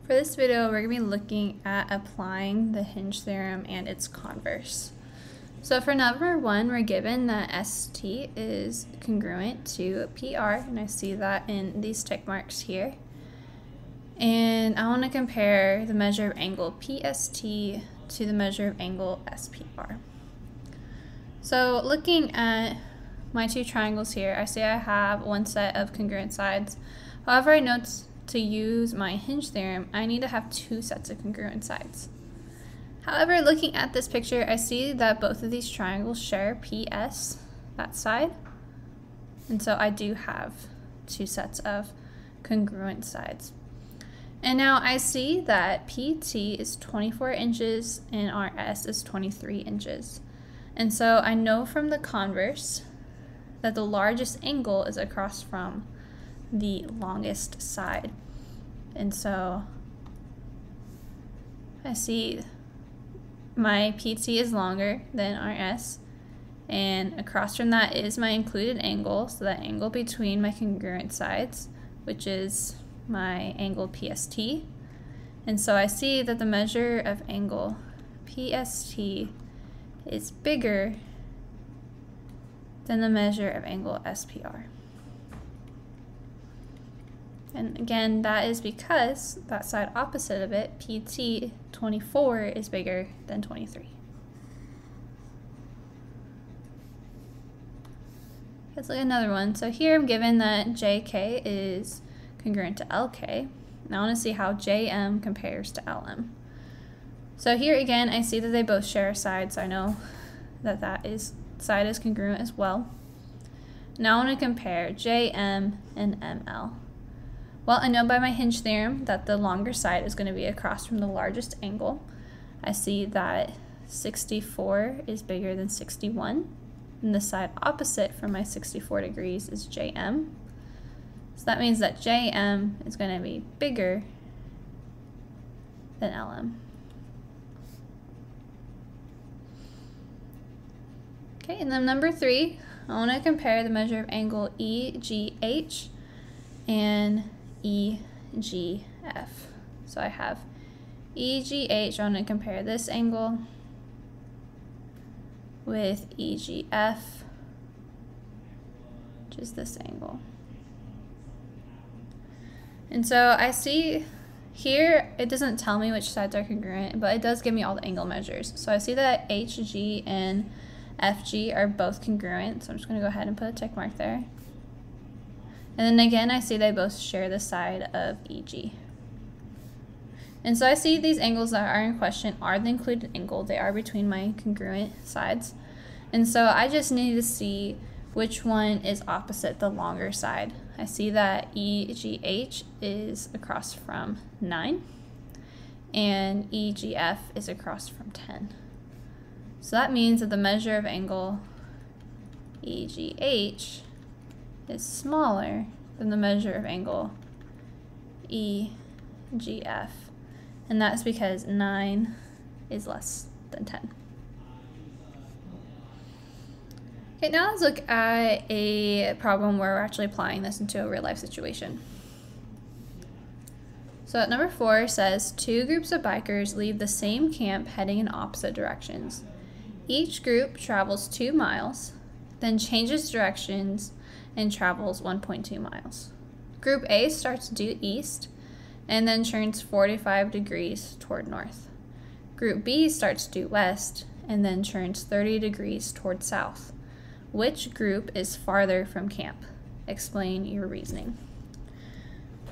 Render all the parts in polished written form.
For this video, we're going to be looking at applying the Hinge theorem and its converse. So for number one, we're given that ST is congruent to PR, and I see that in these tick marks here. And I want to compare the measure of angle PST to the measure of angle SPR. So looking at my two triangles here, I see I have one set of congruent sides. However, I know to use my Hinge theorem, I need to have two sets of congruent sides. However, looking at this picture, I see that both of these triangles share PS, that side. And so I do have two sets of congruent sides. And now I see that PT is 24 inches and RS is 23 inches. And so I know from the converse that the largest angle is across from the longest side. And so I see my PT is longer than RS, and across from that is my included angle, so that angle between my congruent sides, which is my angle PST. And so I see that the measure of angle PST is bigger than the measure of angle SPR. And again, that is because that side opposite of it, PT 24, is bigger than 23. Let's look at another one. So here I'm given that JK is congruent to LK. Now I want to see how JM compares to LM. So here again, I see that they both share a side, so I know that side is congruent as well. Now I want to compare JM and ML. Well, I know by my Hinge theorem that the longer side is going to be across from the largest angle. I see that 64 is bigger than 61, and the side opposite from my 64 degrees is JM. So that means that JM is going to be bigger than LM. Okay, and then number three, I want to compare the measure of angle EGH and EGF. So I have EGH, I want to compare this angle with EGF, which is this angle. And so I see here, it doesn't tell me which sides are congruent, but it does give me all the angle measures. So I see that HG and FG are both congruent, so I'm just going to go ahead and put a tick mark there. And then again, I see they both share the side of EG. And so I see these angles that are in question are the included angle. They are between my congruent sides. And so I just need to see which one is opposite the longer side. I see that EGH is across from 9 and EGF is across from 10. So that means that the measure of angle EGH is smaller than the measure of angle EGF, and that's because 9 is less than 10. Okay, now let's look at a problem where we're actually applying this into a real life situation. So number 4 says, two groups of bikers leave the same camp heading in opposite directions. Each group travels 2 miles, then changes directions and travels 1.2 miles. Group A starts due east and then turns 45 degrees toward north. Group B starts due west and then turns 30 degrees toward south. Which group is farther from camp? Explain your reasoning.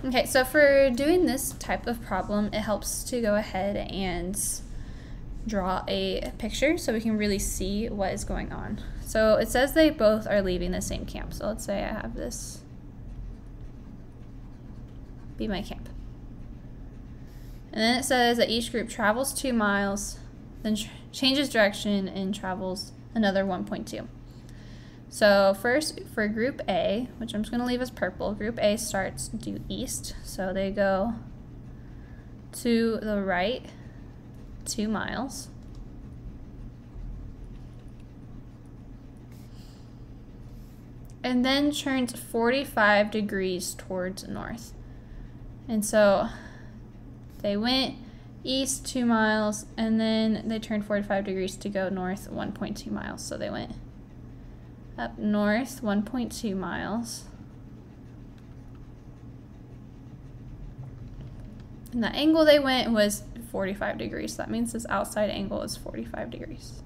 Okay, so for doing this type of problem, it helps to go ahead and draw a picture so we can really see what is going on. So it says they both are leaving the same camp. So let's say I have this be my camp. And then it says that each group travels 2 miles, then changes direction and travels another 1.2. So first, for group A, which I'm just going to leave as purple, group A starts due east. So they go to the right 2 miles. And then turns 45 degrees towards north. And so They went east 2 miles, and then they turned 45 degrees to go north 1.2 miles. So they went up north 1.2 miles. And the angle they went was 45 degrees. So that means this outside angle is 45 degrees.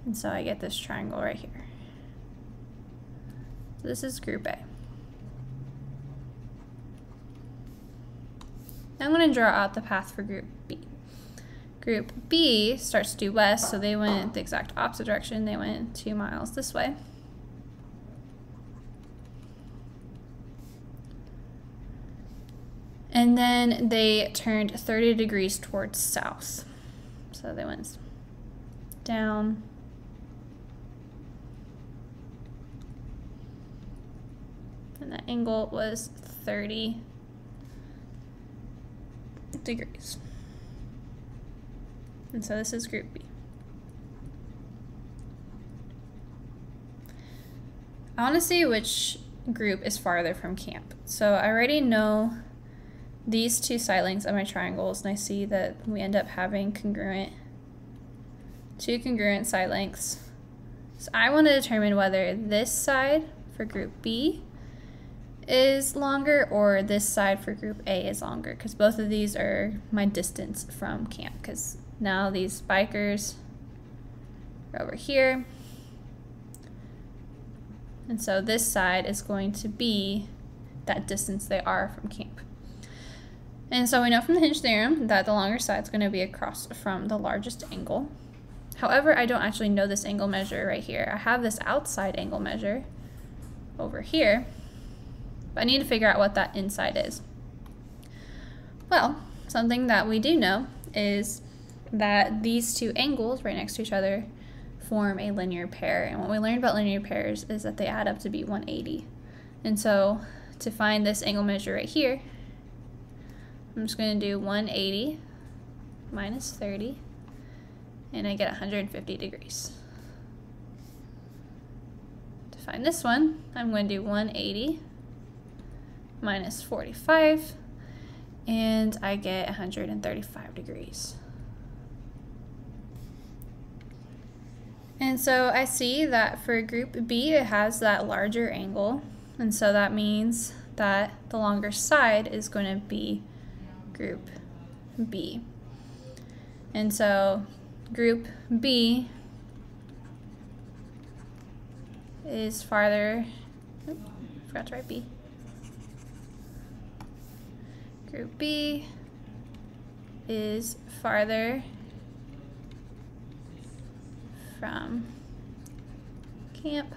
And so I get this triangle right here. So this is group A. Now I'm going to draw out the path for group B. Group B starts due west, so they went the exact opposite direction. They went 2 miles this way. And then they turned 30 degrees towards south. So they went down. And the angle was 30 degrees. And so this is group B. I want to see which group is farther from camp. So I already know these two side lengths of my triangles, and I see that we end up having two congruent side lengths. So I want to determine whether this side for group B is longer or this side for group A is longer, because both of these are my distance from camp, because now these bikers are over here, and so this side is going to be that distance they are from camp. And so we know from the Hinge theorem that the longer side is going to be across from the largest angle. However, I don't actually know this angle measure right here. I have this outside angle measure over here, but I need to figure out what that inside is. Well, something that we do know is that these two angles right next to each other form a linear pair. And what we learned about linear pairs is that they add up to be 180. And so to find this angle measure right here, I'm just going to do 180 minus 30, and I get 150 degrees. To find this one, I'm going to do 180 minus 45, and I get 135 degrees. And so I see that for group B, it has that larger angle, and so that means that the longer side is going to be group B. And so group B is farther, forgot to write B. Group B is farther from camp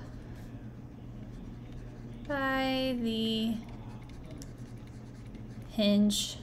by the Hinge